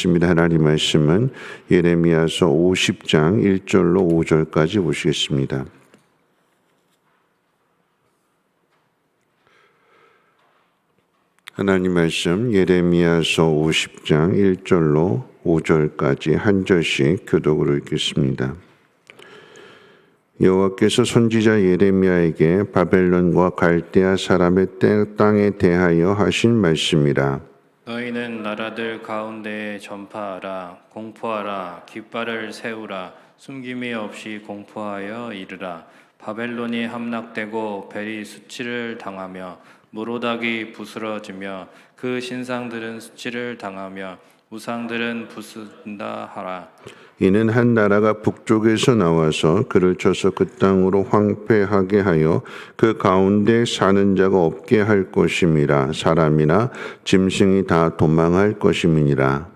읽겠습니다. 하나님 말씀은 예레미야서 50장 1절로 5절까지 보시겠습니다. 하나님 말씀 예레미야서 50장 1절로 5절까지 한 절씩 교독으로 읽겠습니다. 여호와께서 선지자 예레미야에게 바벨론과 갈대아 사람의 땅에 대하여 하신 말씀이라. 너희는 나라들 가운데에 전파하라, 공포하라, 깃발을 세우라, 숨김이 없이 공포하여 이르라. 바벨론이 함락되고 벨이 수치를 당하며 모로닥이 부스러지며 그 신상들은 수치를 당하며 우상들은 부순다 하라. 이는 한 나라가 북쪽에서 나와서 그를 쳐서 그 땅으로 황폐하게 하여 그 가운데 사는 자가 없게 할 것임이라. 사람이나 짐승이 다 도망할 것임이니라.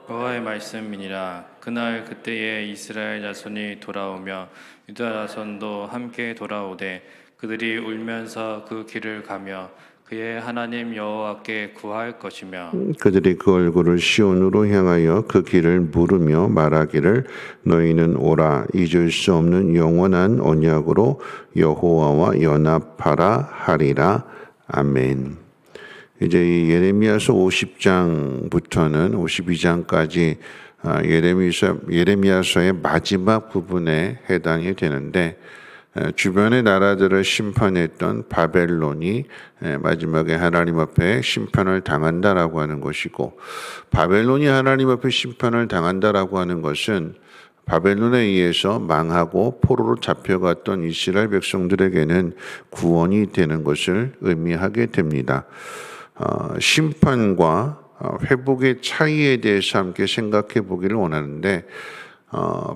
여호와의 말씀이니라. 그날 그때에 이스라엘 자손이 돌아오며 유다 자손도 함께 돌아오되 그들이 울면서 그 길을 가며 그의 하나님 여호와께 구할 것이며 그들이 그 얼굴을 시온으로 향하여 그 길을 물으며 말하기를 너희는 오라 잊을 수 없는 영원한 언약으로 여호와와 연합하라 하리라. 아멘. 이제 이 예레미야서 50장부터는 52장까지 예레미야서의 마지막 부분에 해당이 되는데 주변의 나라들을 심판했던 바벨론이 마지막에 하나님 앞에 심판을 당한다라고 하는 것이고, 바벨론이 하나님 앞에 심판을 당한다라고 하는 것은 바벨론에 의해서 망하고 포로로 잡혀갔던 이스라엘 백성들에게는 구원이 되는 것을 의미하게 됩니다. 심판과 회복의 차이에 대해서 함께 생각해 보기를 원하는데,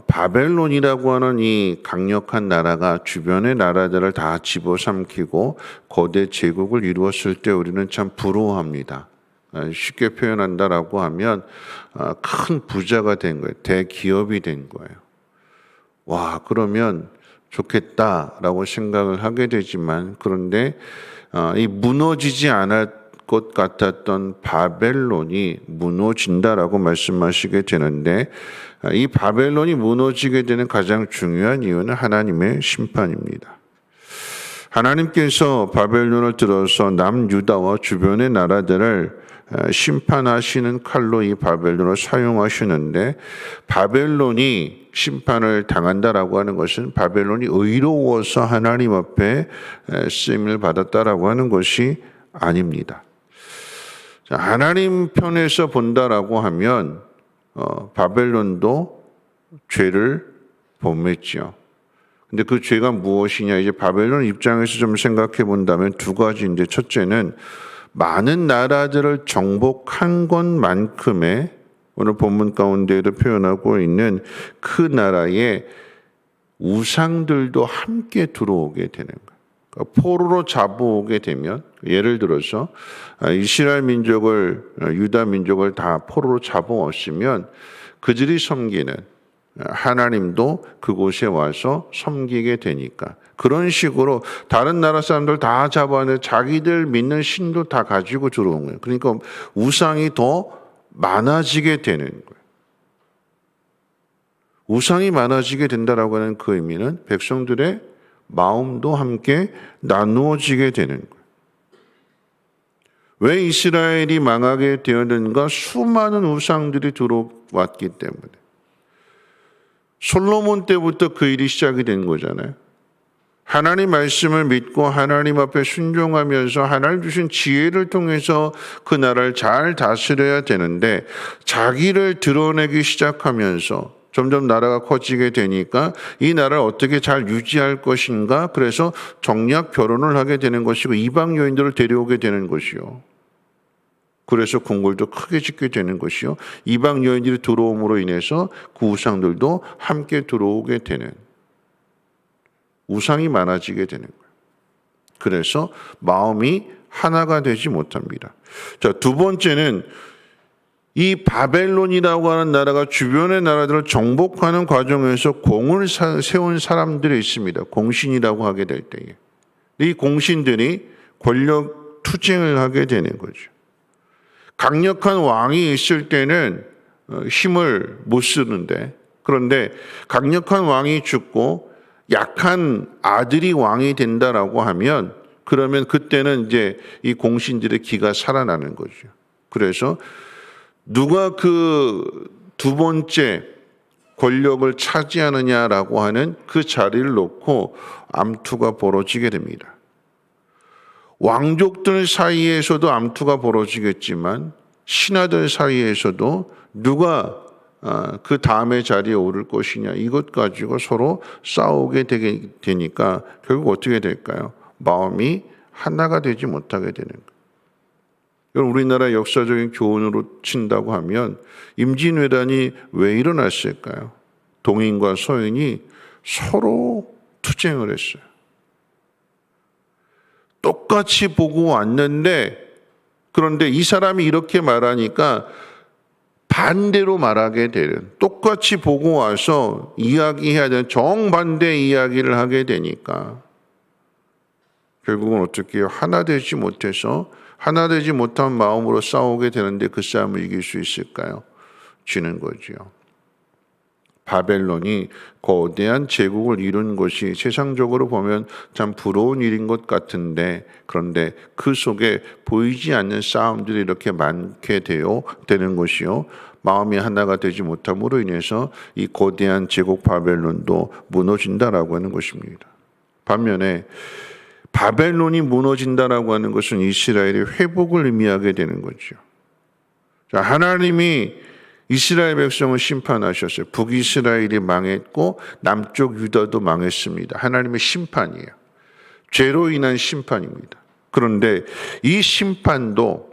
바벨론이라고 하는 이 강력한 나라가 주변의 나라들을 다 집어삼키고 거대 제국을 이루었을 때 우리는 참 부러워합니다. 쉽게 표현한다라고 하면 큰 부자가 된 거예요. 대기업이 된 거예요. 와, 그러면 좋겠다라고 생각을 하게 되지만, 그런데 이 무너지지 않을 것 같았던 바벨론이 무너진다라고 말씀하시게 되는데, 이 바벨론이 무너지게 되는 가장 중요한 이유는 하나님의 심판입니다. 하나님께서 바벨론을 들어서 남유다와 주변의 나라들을 심판하시는 칼로 이 바벨론을 사용하시는데, 바벨론이 심판을 당한다라고 하는 것은 바벨론이 의로워서 하나님 앞에 쓰임을 받았다라고 하는 것이 아닙니다. 하나님 편에서 본다라고 하면 바벨론도 죄를 범했지요. 근데 그 죄가 무엇이냐? 이제 바벨론 입장에서 좀 생각해 본다면 두 가지인데, 첫째는 많은 나라들을 정복한 것만큼의 오늘 본문 가운데에도 표현하고 있는 그 나라의 우상들도 함께 들어오게 되는 거예요. 그러니까 포로로 잡아오게 되면, 예를 들어서 이스라엘 민족을, 유다 민족을 다 포로로 잡아왔으면 그들이 섬기는 하나님도 그곳에 와서 섬기게 되니까, 그런 식으로 다른 나라 사람들 다 잡아내 자기들 믿는 신도 다 가지고 들어온 거예요. 그러니까 우상이 더 많아지게 되는 거예요. 우상이 많아지게 된다라고 하는 그 의미는 백성들의 마음도 함께 나누어지게 되는 거예요. 왜 이스라엘이 망하게 되었는가? 수많은 우상들이 들어왔기 때문에. 솔로몬 때부터 그 일이 시작이 된 거잖아요. 하나님 말씀을 믿고 하나님 앞에 순종하면서 하나님 주신 지혜를 통해서 그 나라를 잘 다스려야 되는데, 자기를 드러내기 시작하면서 점점 나라가 커지게 되니까 이 나라를 어떻게 잘 유지할 것인가, 그래서 정략 결혼을 하게 되는 것이고 이방 여인들을 데려오게 되는 것이요. 그래서 궁궐도 크게 짓게 되는 것이요. 이방 여인들이 들어옴으로 인해서 그 우상들도 함께 들어오게 되는, 우상이 많아지게 되는 거예요. 그래서 마음이 하나가 되지 못합니다. 자, 두 번째는 이 바벨론이라고 하는 나라가 주변의 나라들을 정복하는 과정에서 공을 세운 사람들이 있습니다. 공신이라고 하게 될 때에. 이 공신들이 권력 투쟁을 하게 되는 거죠. 강력한 왕이 있을 때는 힘을 못 쓰는데, 그런데 강력한 왕이 죽고 약한 아들이 왕이 된다라고 하면, 그러면 그때는 이제 이 공신들의 기가 살아나는 거죠. 그래서 누가 그 두 번째 권력을 차지하느냐라고 하는 그 자리를 놓고 암투가 벌어지게 됩니다. 왕족들 사이에서도 암투가 벌어지겠지만 신하들 사이에서도 누가 그 다음의 자리에 오를 것이냐, 이것 가지고 서로 싸우게 되니까 결국 어떻게 될까요? 마음이 하나가 되지 못하게 되는 거예요. 우리나라 역사적인 교훈으로 친다고 하면 임진왜란이 왜 일어났을까요? 동인과 서인이 서로 투쟁을 했어요. 똑같이 보고 왔는데, 그런데 이 사람이 이렇게 말하니까 반대로 말하게 되는, 똑같이 보고 와서 이야기해야 되는 정반대 이야기를 하게 되니까 결국은 어떻게 해요? 하나 되지 못해서, 하나 되지 못한 마음으로 싸우게 되는데 그 싸움을 이길 수 있을까요? 지는 거지요. 바벨론이 거대한 제국을 이룬 것이 세상적으로 보면 참 부러운 일인 것 같은데, 그런데 그 속에 보이지 않는 싸움들이 이렇게 많게 되는 것이요, 마음이 하나가 되지 못함으로 인해서 이 거대한 제국 바벨론도 무너진다라고 하는 것입니다. 반면에 바벨론이 무너진다라고 하는 것은 이스라엘의 회복을 의미하게 되는 거죠. 자, 하나님이 이스라엘 백성을 심판하셨어요. 북이스라엘이 망했고 남쪽 유다도 망했습니다. 하나님의 심판이에요. 죄로 인한 심판입니다. 그런데 이 심판도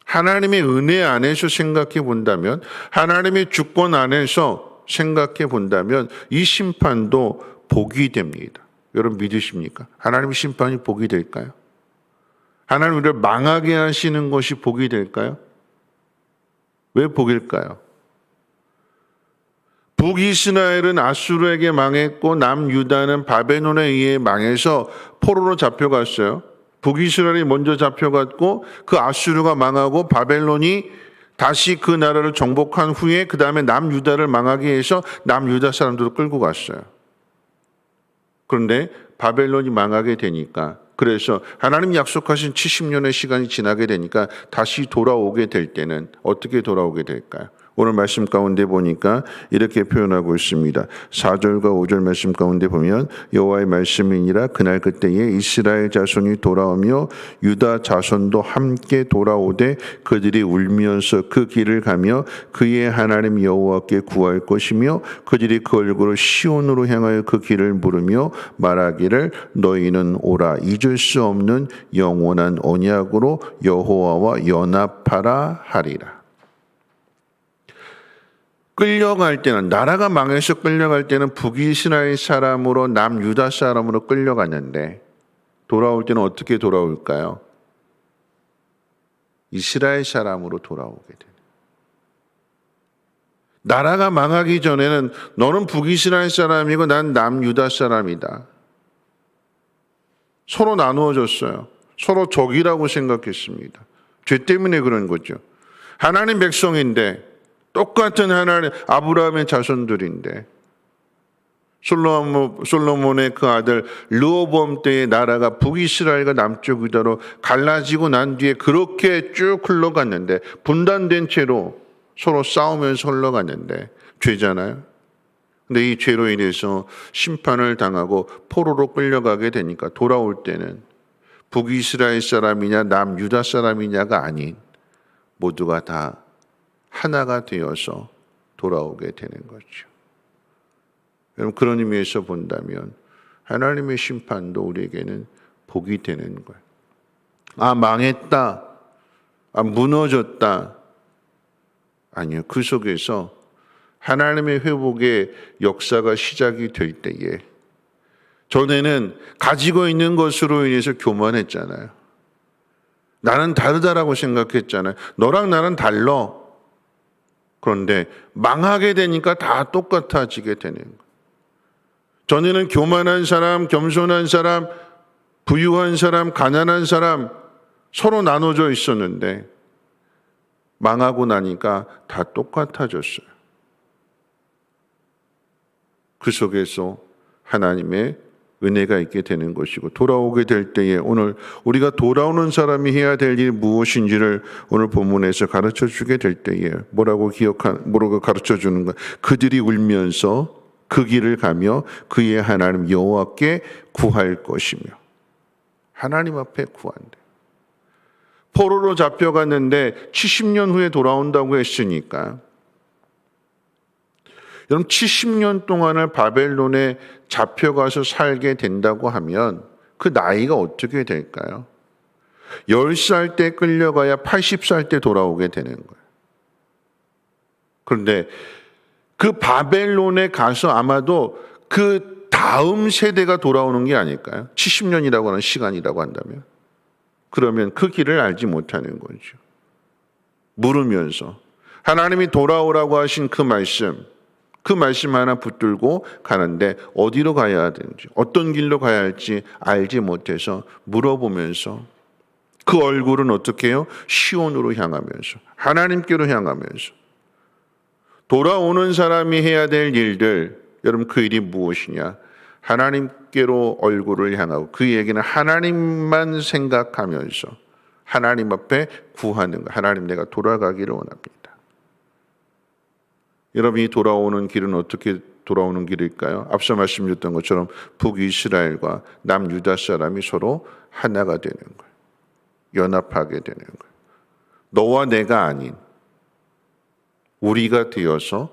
하나님의 은혜 안에서 생각해 본다면, 하나님의 주권 안에서 생각해 본다면 이 심판도 복이 됩니다. 여러분 믿으십니까? 하나님의 심판이 복이 될까요? 하나님 우리를 망하게 하시는 것이 복이 될까요? 왜 복일까요? 북이스라엘은 아수르에게 망했고 남유다는 바벨론에 의해 망해서 포로로 잡혀갔어요. 북이스라엘이 먼저 잡혀갔고 그 아수르가 망하고 바벨론이 다시 그 나라를 정복한 후에 그 다음에 남유다를 망하게 해서 남유다 사람들을 끌고 갔어요. 그런데 바벨론이 망하게 되니까, 그래서 하나님 약속하신 70년의 시간이 지나게 되니까 다시 돌아오게 될 때는 어떻게 돌아오게 될까요? 오늘 말씀 가운데 보니까 이렇게 표현하고 있습니다. 4절과 5절 말씀 가운데 보면 여호와의 말씀이니라 그날 그때에 이스라엘 자손이 돌아오며 유다 자손도 함께 돌아오되 그들이 울면서 그 길을 가며 그의 하나님 여호와께 구할 것이며 그들이 그 얼굴을 시온으로 향하여 그 길을 물으며 말하기를 너희는 오라 잊을 수 없는 영원한 언약으로 여호와와 연합하라 하리라. 끌려갈 때는, 나라가 망해서 끌려갈 때는 북이스라엘 사람으로 남유다 사람으로 끌려갔는데 돌아올 때는 어떻게 돌아올까요? 이스라엘 사람으로 돌아오게 돼요. 나라가 망하기 전에는 너는 북이스라엘 사람이고 난 남유다 사람이다. 서로 나누어졌어요. 서로 적이라고 생각했습니다. 죄 때문에 그런 거죠. 하나님 백성인데, 똑같은 하나님 아브라함의 자손들인데, 솔로몬의 그 아들 르호보암 때의 나라가 북이스라엘과 남쪽 유다로 갈라지고 난 뒤에 그렇게 쭉 흘러갔는데, 분단된 채로 서로 싸우면서 흘러갔는데 죄잖아요. 근데 이 죄로 인해서 심판을 당하고 포로로 끌려가게 되니까 돌아올 때는 북이스라엘 사람이냐 남유다 사람이냐가 아닌 모두가 다 하나가 되어서 돌아오게 되는 거죠. 여러분, 그런 의미에서 본다면 하나님의 심판도 우리에게는 복이 되는 거예요. 아, 망했다. 아, 무너졌다. 아니요. 그 속에서 하나님의 회복의 역사가 시작이 될 때에, 전에는 가지고 있는 것으로 인해서 교만했잖아요. 나는 다르다라고 생각했잖아요. 너랑 나는 달라. 그런데 망하게 되니까 다 똑같아지게 되는 거예요. 전에는 교만한 사람, 겸손한 사람, 부유한 사람, 가난한 사람 서로 나눠져 있었는데 망하고 나니까 다 똑같아졌어요. 그 속에서 하나님의 은혜가 있게 되는 것이고, 돌아오게 될 때에 오늘 우리가 돌아오는 사람이 해야 될 일 무엇인지를 오늘 본문에서 가르쳐 주게 될 때에 뭐라고 가르쳐 주는 가, 그들이 울면서 그 길을 가며 그의 하나님 여호와께 구할 것이며, 하나님 앞에 구한대. 포로로 잡혀갔는데 70년 후에 돌아온다고 했으니까, 여러분 70년 동안을 바벨론에 잡혀가서 살게 된다고 하면 그 나이가 어떻게 될까요? 10살 때 끌려가야 80살 때 돌아오게 되는 거예요. 그런데 그 바벨론에 가서 아마도 그 다음 세대가 돌아오는 게 아닐까요? 70년이라고 하는 시간이라고 한다면. 그러면 그 길을 알지 못하는 거죠. 물으면서 하나님이 돌아오라고 하신 그 말씀 하나 붙들고 가는데 어디로 가야 되는지, 어떤 길로 가야 할지 알지 못해서 물어보면서 그 얼굴은 어떻게 해요? 시온으로 향하면서, 하나님께로 향하면서 돌아오는 사람이 해야 될 일들, 여러분 그 일이 무엇이냐? 하나님께로 얼굴을 향하고 그에게는 하나님만 생각하면서 하나님 앞에 구하는 것. 하나님, 내가 돌아가기를 원합니다. 여러분이 돌아오는 길은 어떻게 돌아오는 길일까요? 앞서 말씀드렸던 것처럼 북이스라엘과 남유다 사람이 서로 하나가 되는 거예요. 연합하게 되는 거예요. 너와 내가 아닌 우리가 되어서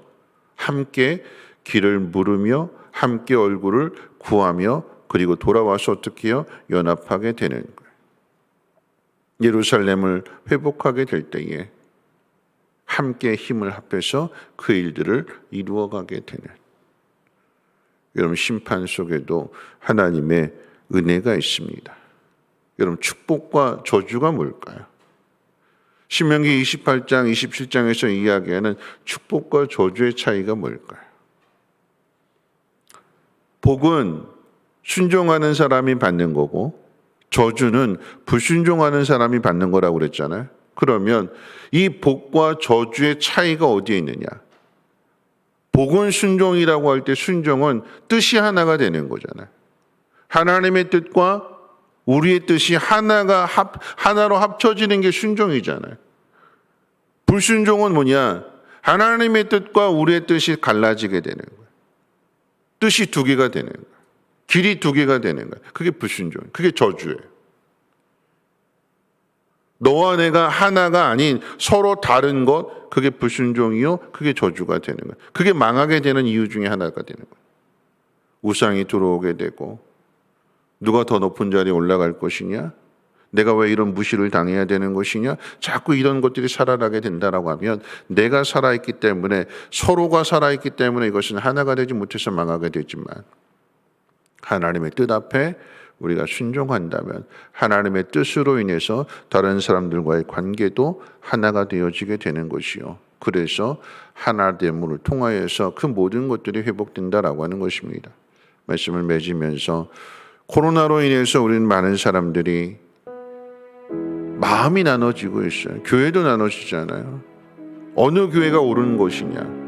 함께 길을 물으며 함께 얼굴을 구하며 그리고 돌아와서 어떻게 해요? 연합하게 되는 거예요. 예루살렘을 회복하게 될 때에 함께 힘을 합해서 그 일들을 이루어가게 되는, 여러분 심판 속에도 하나님의 은혜가 있습니다. 여러분 축복과 저주가 뭘까요? 신명기 28장, 27장에서 이야기하는 축복과 저주의 차이가 뭘까요? 복은 순종하는 사람이 받는 거고 저주는 불순종하는 사람이 받는 거라고 그랬잖아요. 그러면 이 복과 저주의 차이가 어디에 있느냐? 복은 순종이라고 할 때 순종은 뜻이 하나가 되는 거잖아요. 하나님의 뜻과 우리의 뜻이 하나로 합쳐지는 게 순종이잖아요. 불순종은 뭐냐? 하나님의 뜻과 우리의 뜻이 갈라지게 되는 거예요. 뜻이 두 개가 되는 거예요. 길이 두 개가 되는 거예요. 그게 불순종, 그게 저주예요. 너와 내가 하나가 아닌 서로 다른 것, 그게 불순종이요, 그게 저주가 되는 거예요. 그게 망하게 되는 이유 중에 하나가 되는 거예요. 우상이 들어오게 되고, 누가 더 높은 자리에 올라갈 것이냐? 내가 왜 이런 무시를 당해야 되는 것이냐? 자꾸 이런 것들이 살아나게 된다라고 하면 내가 살아있기 때문에, 서로가 살아있기 때문에 이것은 하나가 되지 못해서 망하게 되지만, 하나님의 뜻 앞에 우리가 순종한다면 하나님의 뜻으로 인해서 다른 사람들과의 관계도 하나가 되어지게 되는 것이요. 그래서 하나됨을 통하여서 그 모든 것들이 회복된다라고 하는 것입니다. 말씀을 맺으면서 코로나로 인해서 우리는 많은 사람들이 마음이 나눠지고 있어요. 교회도 나눠지잖아요. 어느 교회가 옳은 것이냐?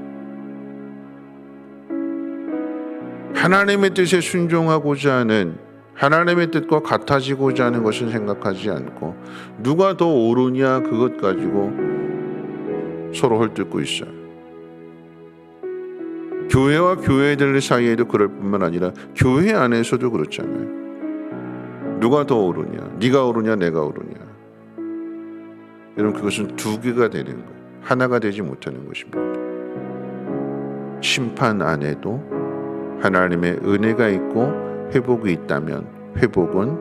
하나님의 뜻에 순종하고자 하는, 하나님의 뜻과 같아지고자 하는 것을 생각하지 않고 누가 더 옳으냐 그것 가지고 서로 헐뜯고 있어요. 교회와 교회들 사이에도 그럴 뿐만 아니라 교회 안에서도 그렇잖아요. 누가 더 옳으냐? 네가 옳으냐 내가 옳으냐? 여러분 그것은 두 개가 되는 거예요. 하나가 되지 못하는 것입니다. 심판 안에도 하나님의 은혜가 있고 회복이 있다면 회복은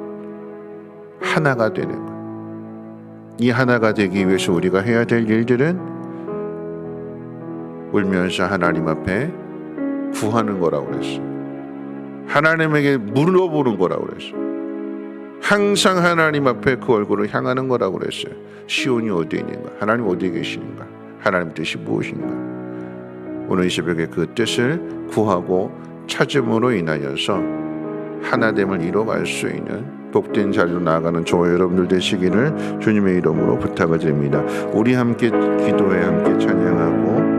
하나가 되는 거예요. 이 하나가 되기 위해서 우리가 해야 될 일들은 울면서 하나님 앞에 구하는 거라고 그랬어요. 하나님에게 물어보는 거라고 그랬어요. 항상 하나님 앞에 그 얼굴을 향하는 거라고 그랬어요. 시온이 어디에 있는가? 하나님 어디에 계시는가? 하나님 뜻이 무엇인가? 오늘 이 새벽에 그 뜻을 구하고 찾음으로 인하여서 하나됨을 이뤄갈 수 있는 복된 자리로 나아가는 저와 여러분들 되시기를 주님의 이름으로 부탁을 드립니다. 우리 함께 기도해 함께 찬양하고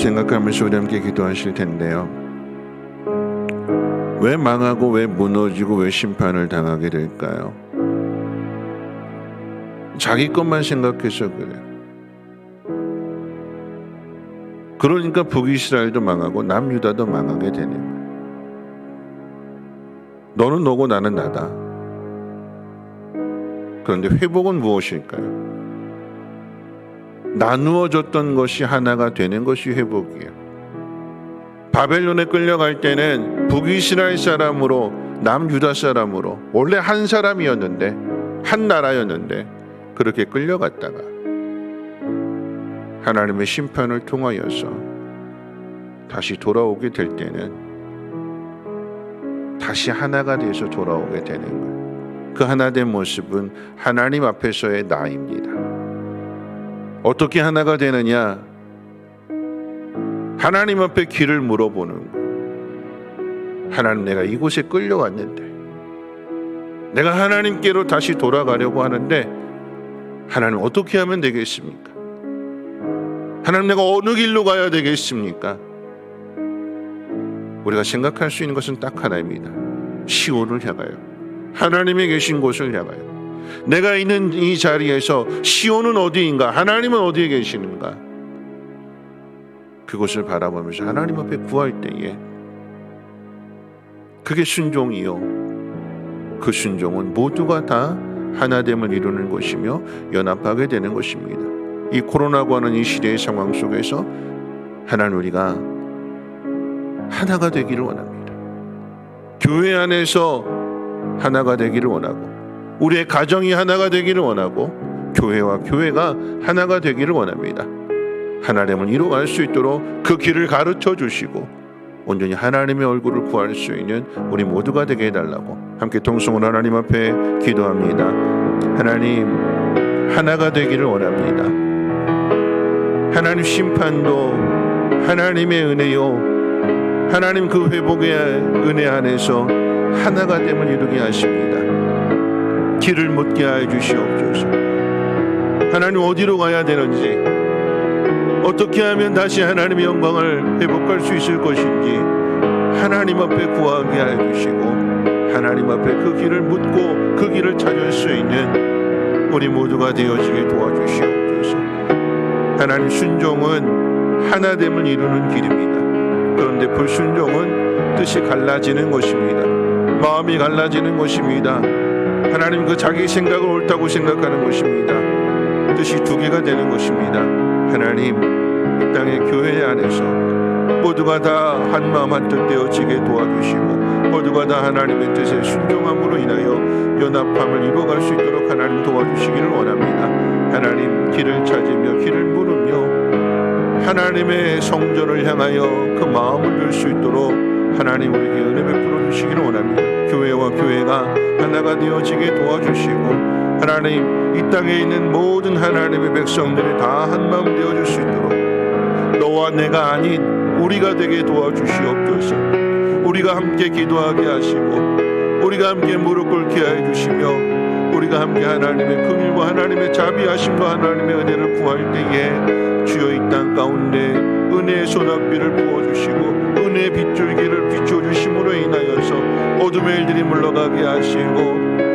생각하면서 우리 함께 기도하실 텐데요. 왜 망하고 왜 무너지고 왜 심판을 당하게 될까요? 자기 것만 생각해서 그래요. 그러니까 북이스라엘도 망하고 남유다도 망하게 되는 거예요. 너는 너고 나는 나다. 그런데 회복은 무엇일까요? 나누어졌던 것이 하나가 되는 것이 회복이에요. 바벨론에 끌려갈 때는 북이스라엘 사람으로 남유다 사람으로 원래 한 사람이었는데 한 나라였는데 그렇게 끌려갔다가 하나님의 심판을 통하여서 다시 돌아오게 될 때는 다시 하나가 돼서 돌아오게 되는 거예요. 그 하나된 모습은 하나님 앞에서의 나입니다. 어떻게 하나가 되느냐? 하나님 앞에 길을 물어보는 거예요. 하나님, 내가 이곳에 끌려왔는데 내가 하나님께로 다시 돌아가려고 하는데 하나님 어떻게 하면 되겠습니까? 하나님, 내가 어느 길로 가야 되겠습니까? 우리가 생각할 수 있는 것은 딱 하나입니다. 시온을 향하여, 하나님이 계신 곳을 향하여. 내가 있는 이 자리에서 시온은 어디인가? 하나님은 어디에 계시는가? 그곳을 바라보면서 하나님 앞에 구할 때에 그게 순종이요, 그 순종은 모두가 다 하나됨을 이루는 것이며 연합하게 되는 것입니다. 이 코로나고 하는 이 시대의 상황 속에서 하나님, 우리가 하나가 되기를 원합니다. 교회 안에서 하나가 되기를 원하고, 우리의 가정이 하나가 되기를 원하고, 교회와 교회가 하나가 되기를 원합니다. 하나됨을 이루어갈 수 있도록 그 길을 가르쳐 주시고 온전히 하나님의 얼굴을 구할 수 있는 우리 모두가 되게 해달라고 함께 통성으로 하나님 앞에 기도합니다. 하나님, 하나가 되기를 원합니다. 하나님, 심판도 하나님의 은혜요, 하나님 그 회복의 은혜 안에서 하나가 됨을 이루게 하십니다. 길을 묻게 하여 주시옵소서. 하나님, 어디로 가야 되는지, 어떻게 하면 다시 하나님의 영광을 회복할 수 있을 것인지 하나님 앞에 구하게 하여 주시고, 하나님 앞에 그 길을 묻고 그 길을 찾을 수 있는 우리 모두가 되어지게 도와주시옵소서. 하나님, 순종은 하나됨을 이루는 길입니다. 그런데 불순종은 뜻이 갈라지는 것입니다. 마음이 갈라지는 것입니다. 하나님 그 자기 생각을 옳다고 생각하는 것입니다. 뜻이 두 개가 되는 것입니다. 하나님 이 땅의 교회 안에서 모두가 다 한마음 한뜻 되어지게 도와주시고 모두가 다 하나님의 뜻에 순종함으로 인하여 연합함을 이루어갈 수 있도록 하나님 도와주시기를 원합니다. 하나님 길을 찾으며 길을 물으며 하나님의 성전을 향하여 그 마음을 열 수 있도록 하나님 우리에게 은혜 베풀어 주시기를 원합니다. 교회와 교회가 하나가 되어지게 도와주시고 하나님 이 땅에 있는 모든 하나님의 백성들이 다 한마음 되어줄 수 있도록 너와 내가 아닌 우리가 되게 도와주시옵소서. 우리가 함께 기도하게 하시고 우리가 함께 무릎 꿇게 해 주시며 우리가 함께 하나님의 긍휼과 하나님의 자비하심과 하나님의 은혜를 구할 때에 주여 이 땅 가운데 은혜의 소낙비를 부어주시고 은혜의 빗줄기를 비춰주심으로 인하여서 어둠의 일들이 물러가게 하시고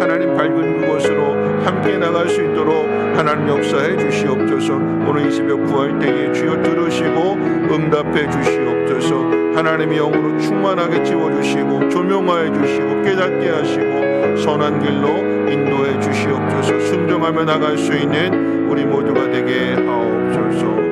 하나님 밝은 그곳으로 함께 나갈 수 있도록 하나님 역사해 주시옵소서. 오늘 이 새벽 구할 때에 주여 들으시고 응답해 주시옵소서. 하나님의 영으로 충만하게 채워주시고 조명하여 주시고 깨닫게 하시고 선한 길로 인도해 주시옵소서. 순종하며 나갈 수 있는 우리 모두가 되게 하옵소서.